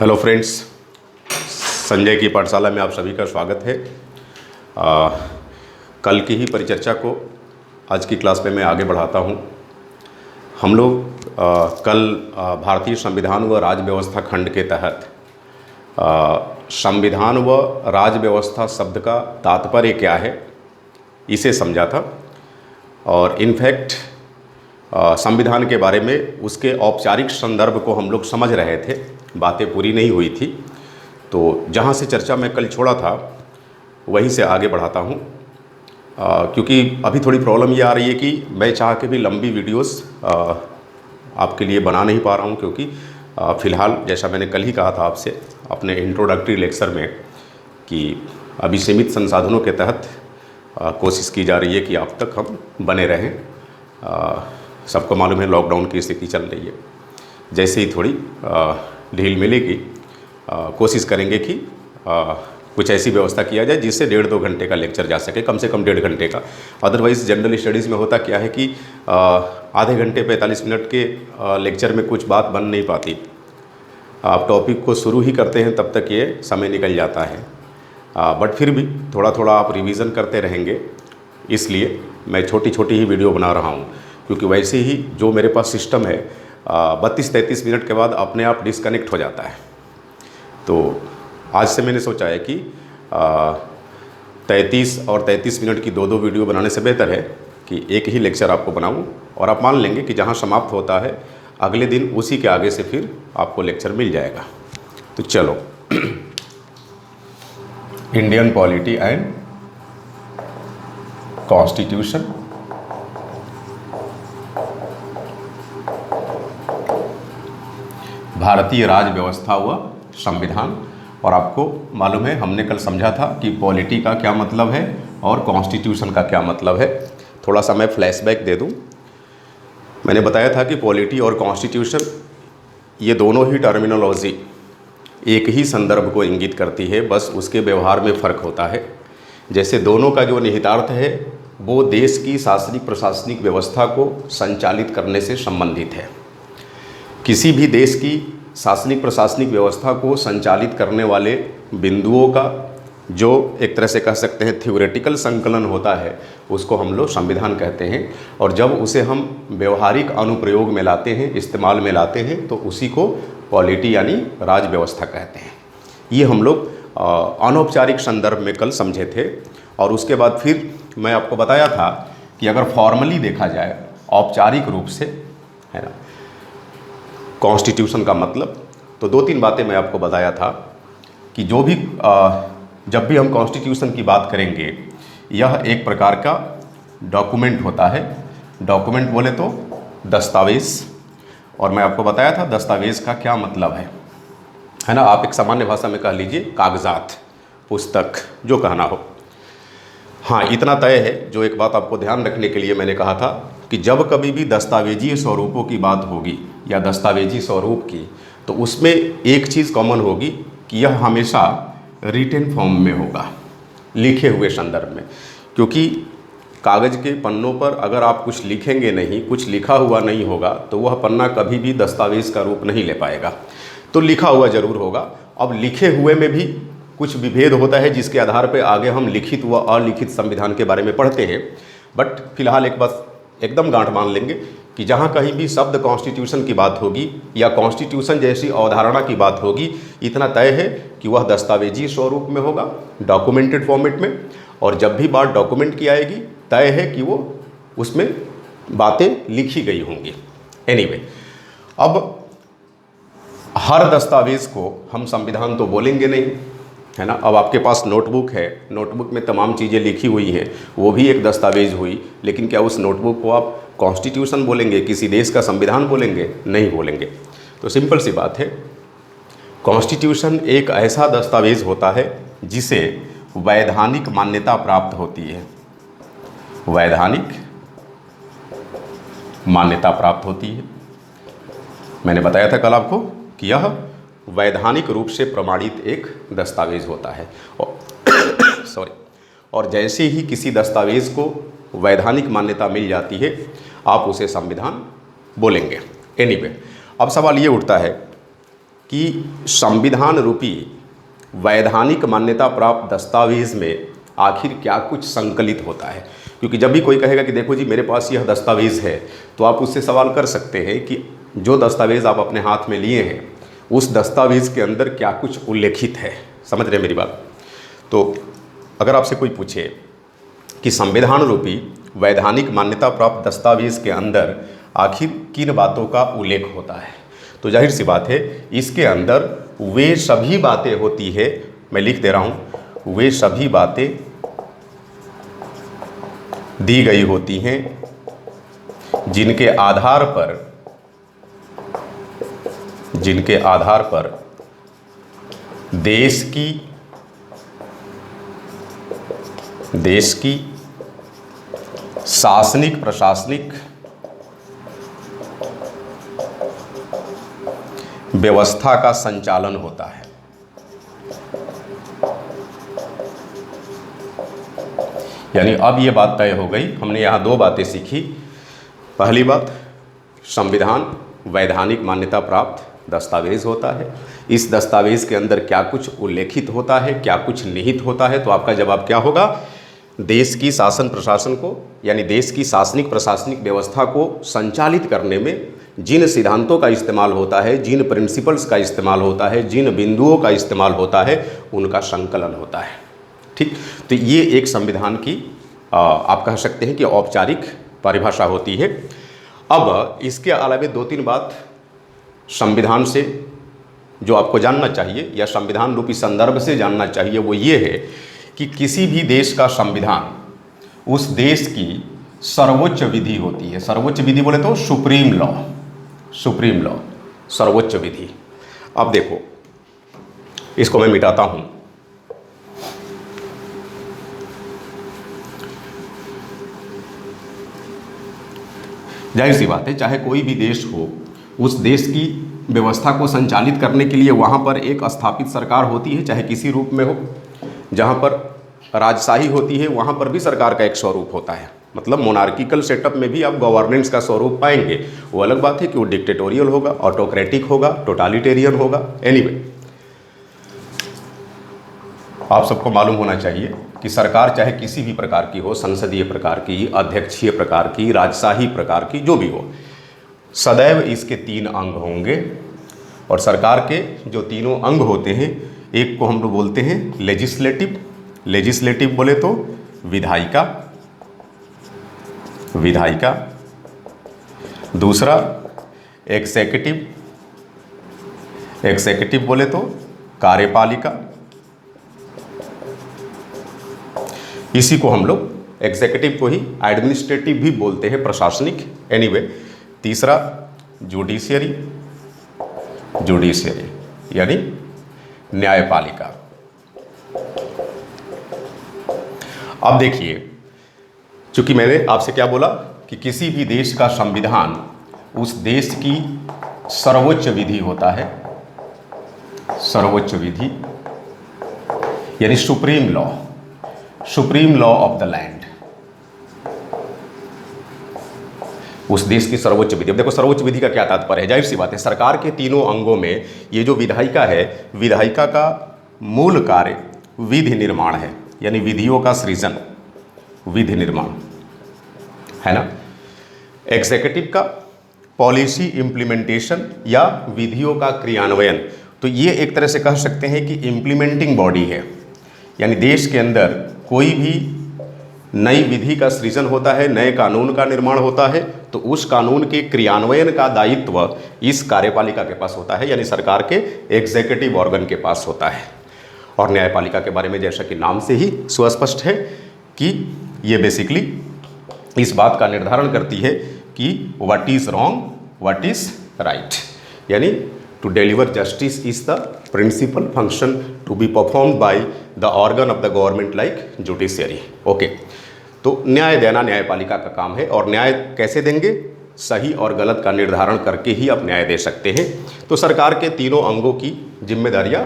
Hello friends, Sanjay की पाठशाला में आप सभी का स्वागत है। कल की ही परिचर्चा को आज की क्लास में मैं आगे बढ़ाता हूं। हम लोग कल भारतीय संविधान व राज्य व्यवस्था खंड के तहत संविधान व राज्य व्यवस्था शब्द का तात्पर्य क्या है इसे समझा था, और इनफैक्ट संविधान के बारे में उसके औपचारिक संदर्भ को हम लोग समझ रहे थे। बातें पूरी नहीं हुई थी, तो जहाँ से चर्चा मैं कल छोड़ा था वहीं से आगे बढ़ाता हूँ। क्योंकि अभी थोड़ी प्रॉब्लम ये आ रही है कि मैं चाह के भी लंबी वीडियोस आपके लिए बना नहीं पा रहा हूँ, क्योंकि फ़िलहाल जैसा मैंने कल ही कहा था आपसे अपने इंट्रोडक्टरी लेक्चर में कि अभी सीमित संसाधनों के तहत कोशिश की जा रही है कि अब तक हम बने रहें। सबको मालूम है लॉकडाउन की स्थिति चल रही है। जैसे ही थोड़ी ढील मिलेगी कोशिश करेंगे कि कुछ ऐसी व्यवस्था किया जाए जिससे 1.5-2 घंटे का लेक्चर जा सके, कम से कम 1.5 घंटे का। अदरवाइज़ जनरल स्टडीज़ में होता क्या है कि आधे घंटे 45 मिनट के लेक्चर में कुछ बात बन नहीं पाती। आप टॉपिक को शुरू ही करते हैं तब तक ये समय निकल जाता है। बट फिर भी थोड़ा थोड़ा आप रिवीज़न करते रहेंगे, इसलिए मैं छोटी छोटी ही वीडियो बना रहा हूँ। क्योंकि वैसे ही जो मेरे पास सिस्टम है 32-33 मिनट के बाद अपने आप डिस्कनेक्ट हो जाता है। तो आज से मैंने सोचा है कि 33 और 33 मिनट की 2-2 वीडियो बनाने से बेहतर है कि एक ही लेक्चर आपको बनाऊं, और आप मान लेंगे कि जहां समाप्त होता है अगले दिन उसी के आगे से फिर आपको लेक्चर मिल जाएगा। तो चलो, इंडियन पॉलिटी एंड कॉन्स्टिट्यूशन। भारतीय राज्य व्यवस्था व संविधान। और आपको मालूम है हमने कल समझा था कि पॉलिटी का क्या मतलब है और कॉन्स्टिट्यूशन का क्या मतलब है। थोड़ा सा मैं फ्लैशबैक दे दूं। मैंने बताया था कि पॉलिटी और कॉन्स्टिट्यूशन ये दोनों ही टर्मिनोलॉजी एक ही संदर्भ को इंगित करती है, बस उसके व्यवहार में फ़र्क होता है। जैसे दोनों का जो निहितार्थ है वो देश की शासनिक प्रशासनिक व्यवस्था को संचालित करने से संबंधित है। किसी भी देश की शासनिक प्रशासनिक व्यवस्था को संचालित करने वाले बिंदुओं का जो एक तरह से कह सकते हैं थ्योरेटिकल संकलन होता है उसको हम लोग संविधान कहते हैं। और जब उसे हम व्यवहारिक अनुप्रयोग में लाते हैं, इस्तेमाल में लाते हैं, तो उसी को पॉलिटी यानी राज्य व्यवस्था कहते हैं। ये हम लोग अनौपचारिक संदर्भ में कल समझे थे। और उसके बाद फिर मैं आपको बताया था कि अगर फॉर्मली देखा जाए, औपचारिक रूप से, है ना, कॉन्स्टिट्यूशन का मतलब, तो 2-3 बातें मैं आपको बताया था कि जो भी जब भी हम कॉन्स्टिट्यूशन की बात करेंगे यह एक प्रकार का डॉक्यूमेंट होता है। डॉक्यूमेंट बोले तो दस्तावेज़। और मैं आपको बताया था दस्तावेज़ का क्या मतलब है ना। आप एक सामान्य भाषा में कह लीजिए कागजात, पुस्तक, जो कहना हो। हाँ, इतना तय है। जो एक बात आपको ध्यान रखने के लिए मैंने कहा था कि जब कभी भी दस्तावेजी स्वरूपों की बात होगी या दस्तावेजी स्वरूप की, तो उसमें एक चीज़ कॉमन होगी कि यह हमेशा रिटन फॉर्म में होगा, लिखे हुए संदर्भ में। क्योंकि कागज़ के पन्नों पर अगर आप कुछ लिखेंगे नहीं, कुछ लिखा हुआ नहीं होगा, तो वह पन्ना कभी भी दस्तावेज़ का रूप नहीं ले पाएगा। तो लिखा हुआ ज़रूर होगा। अब लिखे हुए में भी कुछ विभेद होता है जिसके आधार पर आगे हम लिखित व अलिखित संविधान के बारे में पढ़ते हैं। बट फिलहाल एक बात एकदम गांठ मान लेंगे कि जहां कहीं भी शब्द कॉन्स्टिट्यूशन की बात होगी या कॉन्स्टिट्यूशन जैसी अवधारणा की बात होगी, इतना तय है कि वह दस्तावेजी स्वरूप में होगा, डॉक्यूमेंटेड फॉर्मेट में। और जब भी बात डॉक्यूमेंट की आएगी, तय है कि वो उसमें बातें लिखी गई होंगी। एनीवे, अब हर दस्तावेज़ को हम संविधान तो बोलेंगे नहीं, है ना। अब आपके पास नोटबुक है, नोटबुक में तमाम चीज़ें लिखी हुई हैं, वो भी एक दस्तावेज हुई। लेकिन क्या उस नोटबुक को आप कॉन्स्टिट्यूशन बोलेंगे, किसी देश का संविधान बोलेंगे? नहीं बोलेंगे। तो सिंपल सी बात है, कॉन्स्टिट्यूशन एक ऐसा दस्तावेज होता है जिसे वैधानिक मान्यता प्राप्त होती है। वैधानिक मान्यता प्राप्त होती है। मैंने बताया था कल आपको कि यह वैधानिक रूप से प्रमाणित एक दस्तावेज होता है। और और जैसे ही किसी दस्तावेज़ को वैधानिक मान्यता मिल जाती है, आप उसे संविधान बोलेंगे। एनीवे, अब सवाल ये उठता है कि संविधान रूपी वैधानिक मान्यता प्राप्त दस्तावेज़ में आखिर क्या कुछ संकलित होता है। क्योंकि जब भी कोई कहेगा कि देखो जी मेरे पास यह दस्तावेज़ है, तो आप उससे सवाल कर सकते हैं कि जो दस्तावेज़ आप अपने हाथ में लिए हैं उस दस्तावेज़ के अंदर क्या कुछ उल्लेखित है। समझ रहे हैं मेरी बात? तो अगर आपसे कोई पूछे कि संविधान रूपी वैधानिक मान्यता प्राप्त दस्तावेज़ के अंदर आखिर किन बातों का उल्लेख होता है, तो जाहिर सी बात है इसके अंदर वे सभी बातें होती है, मैं लिख दे रहा हूँ, वे सभी बातें दी गई होती हैं जिनके आधार पर देश की शासनिक प्रशासनिक व्यवस्था का संचालन होता है। यानी अब ये बात तय हो गई, हमने यहाँ दो बातें सीखी। पहली बात, संविधान वैधानिक मान्यता प्राप्त दस्तावेज होता है। इस दस्तावेज के अंदर क्या कुछ उल्लेखित होता है, क्या कुछ निहित होता है, तो आपका जवाब क्या होगा? देश की शासन प्रशासन को, यानी देश की शासनिक प्रशासनिक व्यवस्था को संचालित करने में जिन सिद्धांतों का इस्तेमाल होता है, जिन प्रिंसिपल्स का इस्तेमाल होता है, जिन बिंदुओं का इस्तेमाल होता है, उनका संकलन होता है। ठीक, तो ये एक संविधान की आप कह सकते हैं कि औपचारिक परिभाषा होती है। अब इसके अलावा दो तीन बात संविधान से जो आपको जानना चाहिए या संविधान रूपी संदर्भ से जानना चाहिए, वो ये है कि किसी भी देश का संविधान उस देश की सर्वोच्च विधि होती है। सर्वोच्च विधि बोले तो सुप्रीम लॉ, सर्वोच्च विधि। अब देखो, इसको मैं मिटाता हूं। जाहिर सी बात है, चाहे कोई भी देश हो, उस देश की व्यवस्था को संचालित करने के लिए वहाँ पर एक स्थापित सरकार होती है, चाहे किसी रूप में हो। जहाँ पर राजशाही होती है वहाँ पर भी सरकार का एक स्वरूप होता है। मतलब मोनार्किकल सेटअप में भी आप गवर्नेंस का स्वरूप पाएंगे। वो अलग बात है कि वो डिक्टेटोरियल होगा, ऑटोक्रेटिक होगा, टोटालिटेरियन होगा। एनीवे, आप सबको मालूम होना चाहिए कि सरकार चाहे किसी भी प्रकार की हो, संसदीय प्रकार की, अध्यक्षीय प्रकार की, राजशाही प्रकार की, जो भी हो, सदैव इसके तीन अंग होंगे। और सरकार के जो तीनों अंग होते हैं, एक को हम लोग बोलते हैं लेजिस्लेटिव बोले तो विधायिका, दूसरा एग्जीक्यूटिव बोले तो कार्यपालिका, इसी को हम लोग एग्जीक्यूटिव को ही एडमिनिस्ट्रेटिव भी बोलते हैं, प्रशासनिक। एनीवे, तीसरा जुडिशियरी यानी न्यायपालिका। अब देखिए, चूंकि मैंने आपसे क्या बोला कि किसी भी देश का संविधान उस देश की सर्वोच्च विधि होता है, सर्वोच्च विधि यानी supreme law of the land, उस देश की सर्वोच्च विधि। अब देखो, सर्वोच्च विधि का क्या तात्पर्य है? जाहिर सी बात है, सरकार के तीनों अंगों में ये जो विधायिका है, विधायिका का मूल कार्य विधि निर्माण है, यानी विधियों का सृजन, विधि निर्माण है ना। एग्जीक्यूटिव का पॉलिसी इम्प्लीमेंटेशन या विधियों का क्रियान्वयन। तो ये एक तरह से कह सकते हैं कि इम्प्लीमेंटिंग बॉडी है, यानी देश के अंदर कोई भी नई विधि का सृजन होता है, नए कानून का निर्माण होता है, तो उस कानून के क्रियान्वयन का दायित्व इस कार्यपालिका के पास होता है, यानी सरकार के एग्जीक्यूटिव ऑर्गन के पास होता है। और न्यायपालिका के बारे में जैसा कि नाम से ही सुस्पष्ट है कि ये बेसिकली इस बात का निर्धारण करती है कि what is wrong, what is right, यानी to deliver justice is the principal function to be performed by the organ of the government like judiciary. Okay, तो न्याय देना न्यायपालिका का काम है। और न्याय कैसे देंगे? सही और गलत का निर्धारण करके ही आप न्याय दे सकते हैं। तो सरकार के तीनों अंगों की जिम्मेदारियां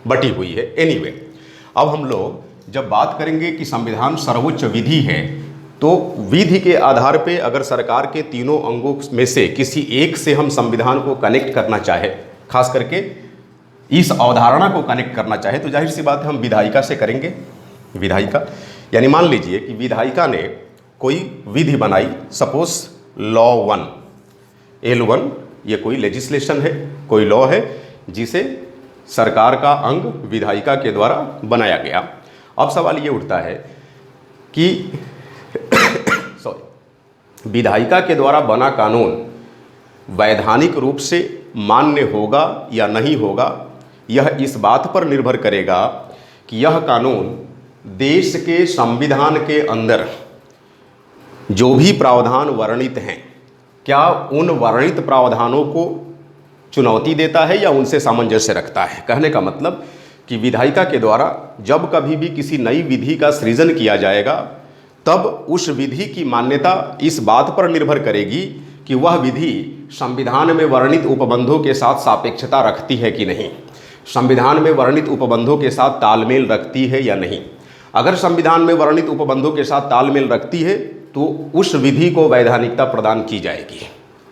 बटी हुई है। एनीवे, अब हम लोग जब बात करेंगे कि संविधान सर्वोच्च विधि है, तो विधि के आधार पे अगर सरकार के तीनों अंगों में से किसी एक से हम संविधान को कनेक्ट करना चाहे, खास करके इस अवधारणा को कनेक्ट करना चाहे तो जाहिर सी बात है हम विधायिका से करेंगे। विधायिका यानी मान लीजिए कि विधायिका ने कोई विधि बनाई, सपोज लॉ 1 L1, ये कोई लेजिस्लेशन है, कोई लॉ है जिसे सरकार का अंग विधायिका के द्वारा बनाया गया। अब सवाल ये उठता है कि विधायिका के द्वारा बना कानून वैधानिक रूप से मान्य होगा या नहीं होगा, यह इस बात पर निर्भर करेगा कि यह कानून देश के संविधान के अंदर जो भी प्रावधान वर्णित हैं, क्या उन वर्णित प्रावधानों को चुनौती देता है या उनसे सामंजस्य रखता है। कहने का मतलब कि विधायिका के द्वारा जब कभी भी किसी नई विधि का सृजन किया जाएगा, तब उस विधि की मान्यता इस बात पर निर्भर करेगी कि वह विधि संविधान में वर्णित उपबंधों के साथ सापेक्षता रखती है कि नहीं, संविधान में वर्णित उपबंधों के साथ तालमेल रखती है या नहीं। अगर संविधान में वर्णित उपबंधों के साथ तालमेल रखती है तो उस विधि को वैधानिकता प्रदान की जाएगी,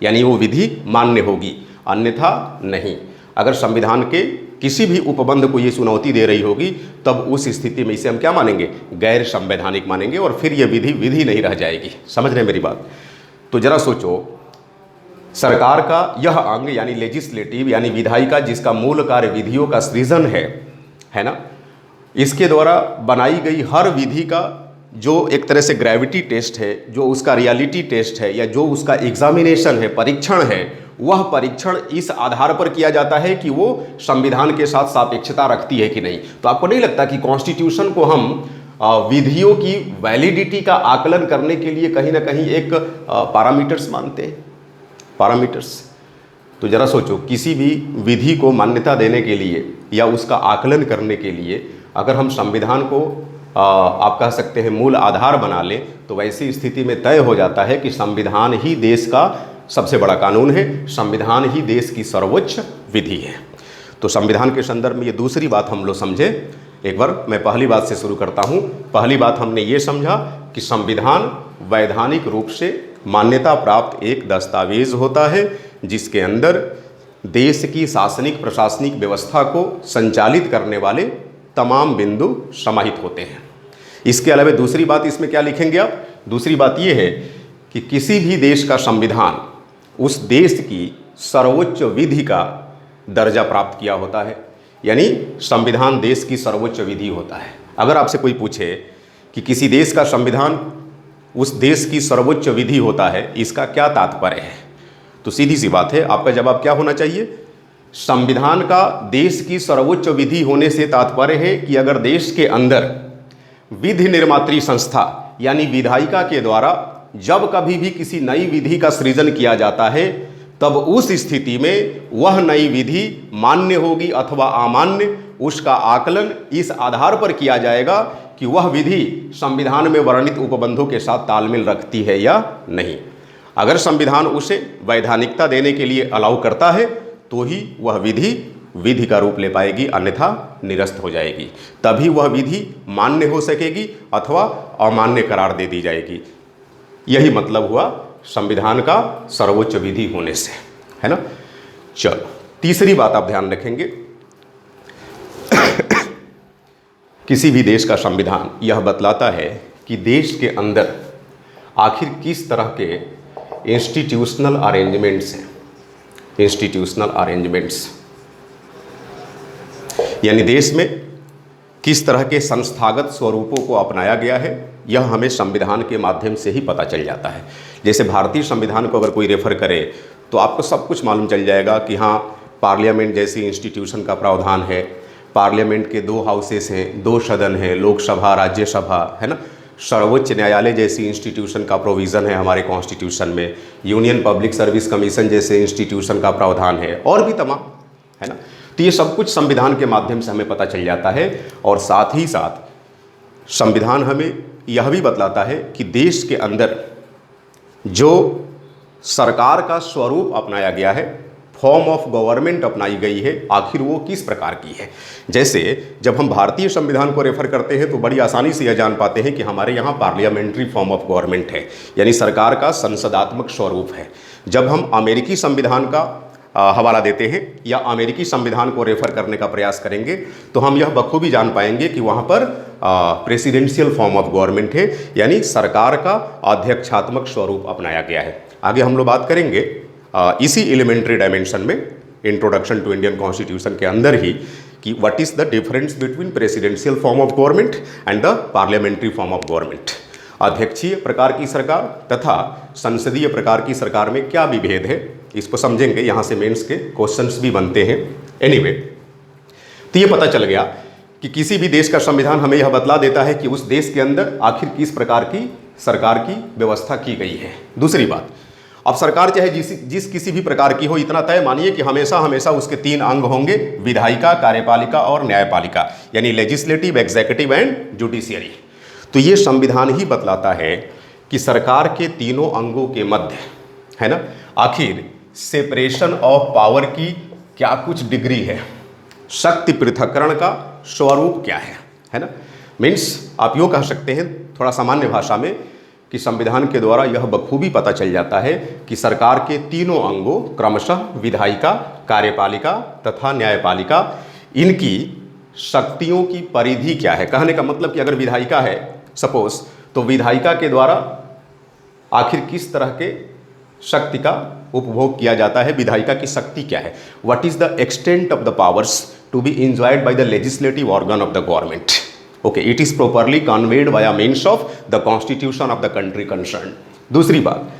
यानी वो विधि मान्य होगी, अन्यथा नहीं। अगर संविधान के किसी भी उपबंध को ये चुनौती दे रही होगी, तब उस स्थिति में इसे हम क्या मानेंगे, गैर संवैधानिक मानेंगे, और फिर ये विधि विधि नहीं रह जाएगी। समझ रहे हैं मेरी बात। तो जरा सोचो, सरकार का यह अंग यानी लेजिस्लेटिव यानी विधायिका, जिसका मूल कार्य विधियों का सृजन है ना, इसके द्वारा बनाई गई हर विधि का जो एक तरह से ग्रेविटी टेस्ट है, जो उसका रियलिटी टेस्ट है, या जो उसका एग्जामिनेशन है, परीक्षण है, वह परीक्षण इस आधार पर किया जाता है कि वो संविधान के साथ सापेक्षता रखती है कि नहीं। तो आपको नहीं लगता कि कॉन्स्टिट्यूशन को हम विधियों की वैलिडिटी का आकलन करने के लिए कहीं ना कहीं एक पैरामीटर्स मानते हैं, पैरामीटर्स। तो जरा सोचो, किसी भी विधि को मान्यता देने के लिए या उसका आकलन करने के लिए अगर हम संविधान को आप कह सकते हैं मूल आधार बना लें, तो वैसी स्थिति में तय हो जाता है कि संविधान ही देश का सबसे बड़ा कानून है, संविधान ही देश की सर्वोच्च विधि है। तो संविधान के संदर्भ में ये दूसरी बात हम लोग समझे। एक बार मैं पहली बात से शुरू करता हूँ। पहली बात हमने ये समझा कि संविधान वैधानिक रूप से मान्यता प्राप्त एक दस्तावेज होता है जिसके अंदर देश की शासनिक प्रशासनिक व्यवस्था को संचालित करने वाले तमाम बिंदु समाहित होते हैं। इसके अलावा दूसरी बात इसमें क्या लिखेंगे आप? दूसरी बात यह है कि किसी भी देश का संविधान उस देश की सर्वोच्च विधि का दर्जा प्राप्त किया होता है, यानी संविधान देश की सर्वोच्च विधि होता है। अगर आपसे कोई पूछे कि किसी देश का संविधान उस देश की सर्वोच्च विधि होता है, इसका क्या तात्पर्य है, तो सीधी सी बात है, आपका जवाब क्या होना चाहिए? संविधान का देश की सर्वोच्च विधि होने से तात्पर्य है कि अगर देश के अंदर विधि निर्मात्री संस्था यानी विधायिका के द्वारा जब कभी भी किसी नई विधि का सृजन किया जाता है, तब उस स्थिति में वह नई विधि मान्य होगी अथवा अमान्य, उसका आकलन इस आधार पर किया जाएगा कि वह विधि संविधान में वर्णित उपबंधों के साथ तालमेल रखती है या नहीं। अगर संविधान उसे वैधानिकता देने के लिए अलाउ करता है तो ही वह विधि विधि का रूप ले पाएगी, अन्यथा निरस्त हो जाएगी। तभी वह विधि मान्य हो सकेगी अथवा अमान्य करार दे दी जाएगी। यही मतलब हुआ संविधान का सर्वोच्च विधि होने से, है ना। चलो, तीसरी बात आप ध्यान रखेंगे किसी भी देश का संविधान यह बतलाता है कि देश के अंदर आखिर किस तरह के इंस्टीट्यूशनल अरेंजमेंट्स हैं। इंस्टीट्यूशनल अरेंजमेंट्स यानी देश में किस तरह के संस्थागत स्वरूपों को अपनाया गया है, यह हमें संविधान के माध्यम से ही पता चल जाता है। जैसे भारतीय संविधान को अगर कोई रेफर करे तो आपको सब कुछ मालूम चल जाएगा कि हाँ, पार्लियामेंट जैसी इंस्टीट्यूशन का प्रावधान है, पार्लियामेंट के 2 हाउसेस हैं, 2 सदन हैं, लोकसभा राज्यसभा, है ना। सर्वोच्च न्यायालय जैसी इंस्टीट्यूशन का प्रोविज़न है हमारे कॉन्स्टिट्यूशन में, यूनियन पब्लिक सर्विस कमीशन जैसे इंस्टीट्यूशन का प्रावधान है, और भी तमाम, है ना। तो ये सब कुछ संविधान के माध्यम से हमें पता चल जाता है। और साथ ही साथ संविधान हमें यह भी बतलाता है कि देश के अंदर जो सरकार का स्वरूप अपनाया गया है, फॉर्म ऑफ गवर्नमेंट अपनाई गई है, आखिर वो किस प्रकार की है। जैसे जब हम भारतीय संविधान को रेफर करते हैं तो बड़ी आसानी से यह जान पाते हैं कि हमारे यहाँ पार्लियामेंट्री फॉर्म ऑफ गवर्नमेंट है, यानी सरकार का संसदात्मक स्वरूप है। जब हम अमेरिकी संविधान का हवाला देते हैं या अमेरिकी संविधान को रेफर करने का प्रयास करेंगे तो हम यह बखूबी जान पाएंगे कि वहाँ पर प्रेसिडेंशियल फॉर्म ऑफ गवर्नमेंट है, यानी सरकार का अध्यक्षात्मक स्वरूप अपनाया गया है। आगे हम लोग बात करेंगे इसी एलिमेंट्री डायमेंशन में, इंट्रोडक्शन टू इंडियन कॉन्स्टिट्यूशन के अंदर ही, कि what is the difference between presidential form of government and the parliamentary form of government. अध्यक्षीय प्रकार की सरकार तथा संसदीय प्रकार की सरकार में क्या विभेद है, इसको समझेंगे। यहाँ से मेंस के क्वेश्चंस भी बनते हैं। एनीवे, तो ये पता चल गया कि किसी भी देश का संविधान हमें यह बतला देता है कि उस देश के अंदर आखिर किस प्रकार की सरकार की व्यवस्था की गई है। दूसरी बात, अब सरकार चाहे जिस किसी भी प्रकार की हो, इतना तय मानिए कि हमेशा हमेशा उसके 3 अंग होंगे, विधायिका, कार्यपालिका और न्यायपालिका, यानी लेजिस्लेटिव, एग्जीक्यूटिव एंड जुडिशियरी। तो ये संविधान ही बतलाता है कि सरकार के तीनों अंगों के मध्य, है ना, आखिर सेपरेशन ऑफ पावर की क्या कुछ डिग्री है, शक्ति पृथक्करण का स्वरूप क्या है ना। मीन्स आप यूँ कह सकते हैं थोड़ा सामान्य भाषा में कि संविधान के द्वारा यह बखूबी पता चल जाता है कि सरकार के तीनों अंगों, क्रमशः विधायिका, कार्यपालिका तथा न्यायपालिका, इनकी शक्तियों की परिधि क्या है। कहने का मतलब कि अगर विधायिका है सपोज, तो विधायिका के द्वारा आखिर किस तरह के शक्ति का उपभोग किया जाता है, विधायिका की शक्ति क्या है, what is the extent of the powers to be enjoyed by the legislative organ of the government. Okay, it is properly conveyed by means of the constitution of the country concern. दूसरी बात,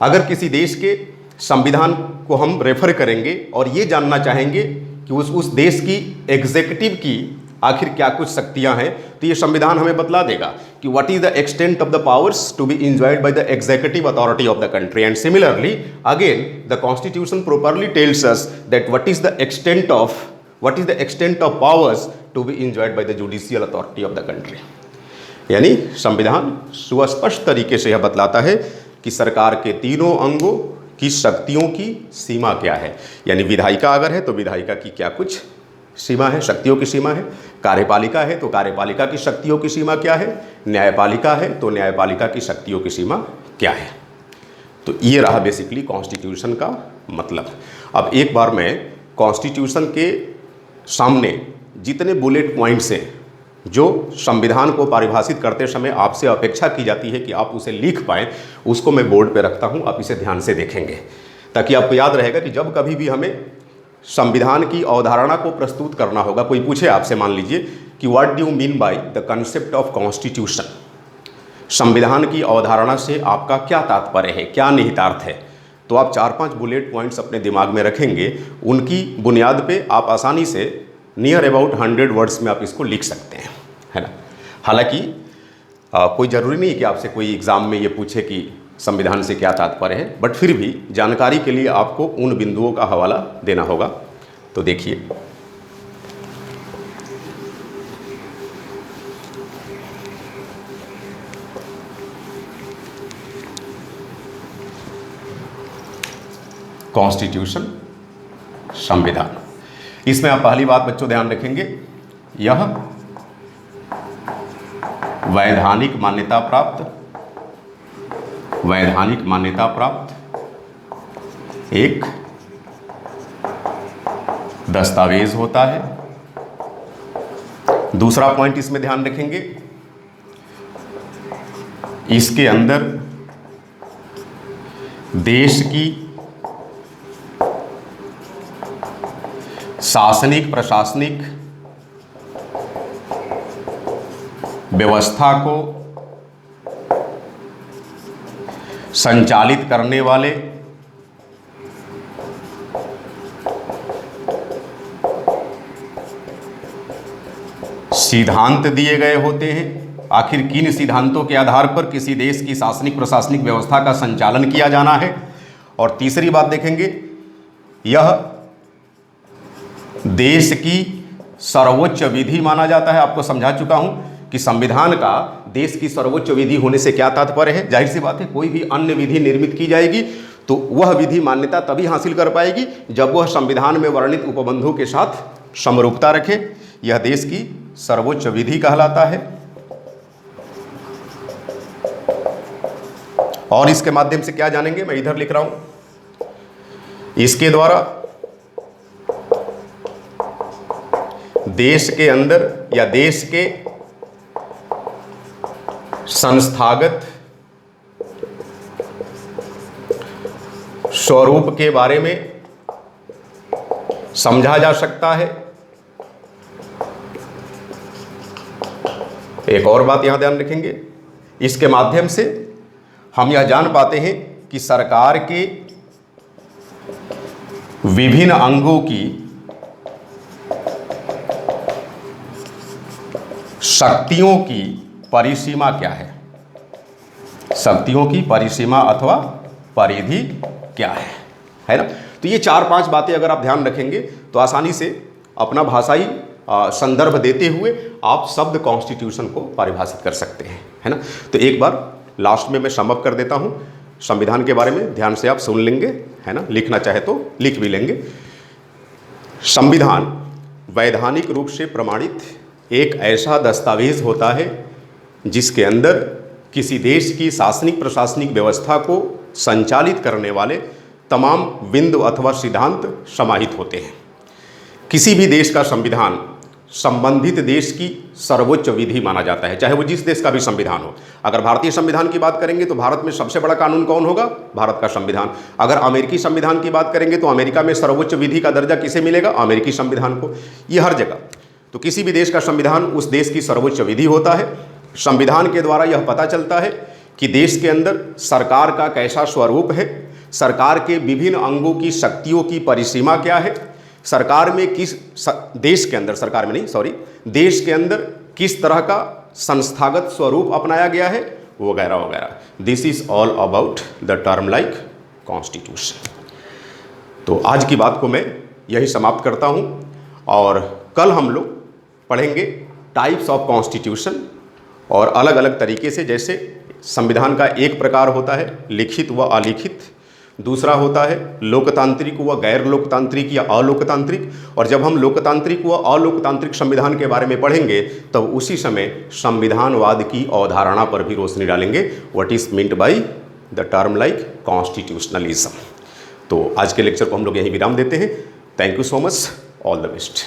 अगर किसी देश के संविधान को हम refer करेंगे और ये जानना चाहेंगे कि उस देश की एग्जीक्यूटिव की आखिर क्या कुछ शक्तियां हैं, तो ये संविधान हमें बतला देगा कि what is the extent of the powers to be enjoyed by the executive authority of the country. And similarly again the constitution properly tells us that what is the extent of powers to be enjoyed by the judicial authority of the country. यानी संविधान सुस्पष्ट तरीके से यह बतलाता है कि सरकार के तीनों अंगों की शक्तियों की सीमा क्या है, यानी विधायिका अगर है तो विधायिका की क्या कुछ सीमा है, शक्तियों की सीमा है, कार्यपालिका है तो कार्यपालिका की शक्तियों की सीमा क्या है, न्यायपालिका है तो न्यायपालिका की शक्तियों की सीमा क्या है। तो ये रहा बेसिकली कॉन्स्टिट्यूशन का मतलब। अब एक बार मैं कॉन्स्टिट्यूशन के सामने जितने बुलेट पॉइंट्स हैं जो संविधान को परिभाषित करते समय आपसे अपेक्षा की जाती है कि आप उसे लिख पाएँ, उसको मैं बोर्ड पे रखता हूँ, आप इसे ध्यान से देखेंगे ताकि आपको याद रहेगा कि जब कभी भी हमें संविधान की अवधारणा को प्रस्तुत करना होगा, कोई पूछे आपसे मान लीजिए कि what do you mean by the concept of constitution, संविधान की अवधारणा से आपका क्या तात्पर्य है, क्या निहितार्थ है, तो आप 4-5 बुलेट पॉइंट्स अपने दिमाग में रखेंगे। उनकी बुनियाद पे आप आसानी से नियर अबाउट 100 वर्ड्स में आप इसको लिख सकते हैं, है ना। हालांकि कोई ज़रूरी नहीं कि आपसे कोई एग्ज़ाम में ये पूछे कि संविधान से क्या तात्पर्य है, बट फिर भी जानकारी के लिए आपको उन बिंदुओं का हवाला देना होगा। तो देखिए, कॉन्स्टिट्यूशन, संविधान, इसमें आप पहली बात बच्चों ध्यान रखेंगे, यह वैधानिक मान्यता प्राप्त एक दस्तावेज होता है। दूसरा पॉइंट इसमें ध्यान रखेंगे, इसके अंदर देश की शासनिक प्रशासनिक व्यवस्था को संचालित करने वाले सिद्धांत दिए गए होते हैं। आखिर किन सिद्धांतों के आधार पर किसी देश की शासनिक प्रशासनिक व्यवस्था का संचालन किया जाना है। और तीसरी बात देखेंगे, यह देश की सर्वोच्च विधि माना जाता है। आपको समझा चुका हूं कि संविधान का देश की सर्वोच्च विधि होने से क्या तात्पर्य है। जाहिर सी बात है, कोई भी अन्य विधि निर्मित की जाएगी तो वह विधि मान्यता तभी हासिल कर पाएगी जब वह संविधान में वर्णित उपबंधों के साथ समरूपता रखे। यह देश की सर्वोच्च विधि कहलाता है। और इसके माध्यम से क्या जानेंगे, मैं इधर लिख रहा हूं, इसके द्वारा देश के अंदर या देश के संस्थागत स्वरूप के बारे में समझा जा सकता है। एक और बात यहां ध्यान रखेंगे, इसके माध्यम से हम यह जान पाते हैं कि सरकार के विभिन्न अंगों की शक्तियों की परिसीमा क्या है, शक्तियों की परिसीमा अथवा परिधि क्या है ना। तो ये 4-5 बातें अगर आप ध्यान रखेंगे तो आसानी से अपना भाषाई संदर्भ देते हुए आप शब्द कॉन्स्टिट्यूशन को परिभाषित कर सकते हैं, है ना। तो एक बार लास्ट में मैं समअप कर देता हूँ। संविधान के बारे में ध्यान से आप सुन लेंगे, है ना, लिखना चाहे तो लिख भी लेंगे। संविधान वैधानिक रूप से प्रमाणित एक ऐसा दस्तावेज होता है जिसके अंदर किसी देश की शासनिक प्रशासनिक व्यवस्था को संचालित करने वाले तमाम बिंदु अथवा सिद्धांत समाहित होते हैं। किसी भी देश का संविधान संबंधित देश की सर्वोच्च विधि माना जाता है, चाहे वो जिस देश का भी संविधान हो। अगर भारतीय संविधान की बात करेंगे तो भारत में सबसे बड़ा कानून कौन होगा? भारत का संविधान। अगर अमेरिकी संविधान की बात करेंगे तो अमेरिका में सर्वोच्च विधि का दर्जा किसे मिलेगा? अमेरिकी संविधान को। ये हर जगह, तो किसी भी देश का संविधान उस देश की सर्वोच्च विधि होता है। संविधान के द्वारा यह पता चलता है कि देश के अंदर सरकार का कैसा स्वरूप है, सरकार के विभिन्न अंगों की शक्तियों की परिसीमा क्या है, सरकार में देश के अंदर किस तरह का संस्थागत स्वरूप अपनाया गया है, वगैरह वगैरह। This is all about the term like constitution. तो आज की बात को मैं यही समाप्त करता हूँ और कल हम लोग पढ़ेंगे टाइप्स ऑफ कॉन्स्टिट्यूशन और अलग अलग तरीके से, जैसे संविधान का एक प्रकार होता है लिखित व अलिखित, दूसरा होता है लोकतांत्रिक व गैर लोकतांत्रिक या अलोकतांत्रिक, और जब हम लोकतांत्रिक व अलोकतांत्रिक संविधान के बारे में पढ़ेंगे तब उसी समय संविधानवाद की अवधारणा पर भी रोशनी डालेंगे। What is meant by the term like constitutionalism. तो आज के लेक्चर को हम लोग यहीं विराम देते हैं। Thank you so much, all the best.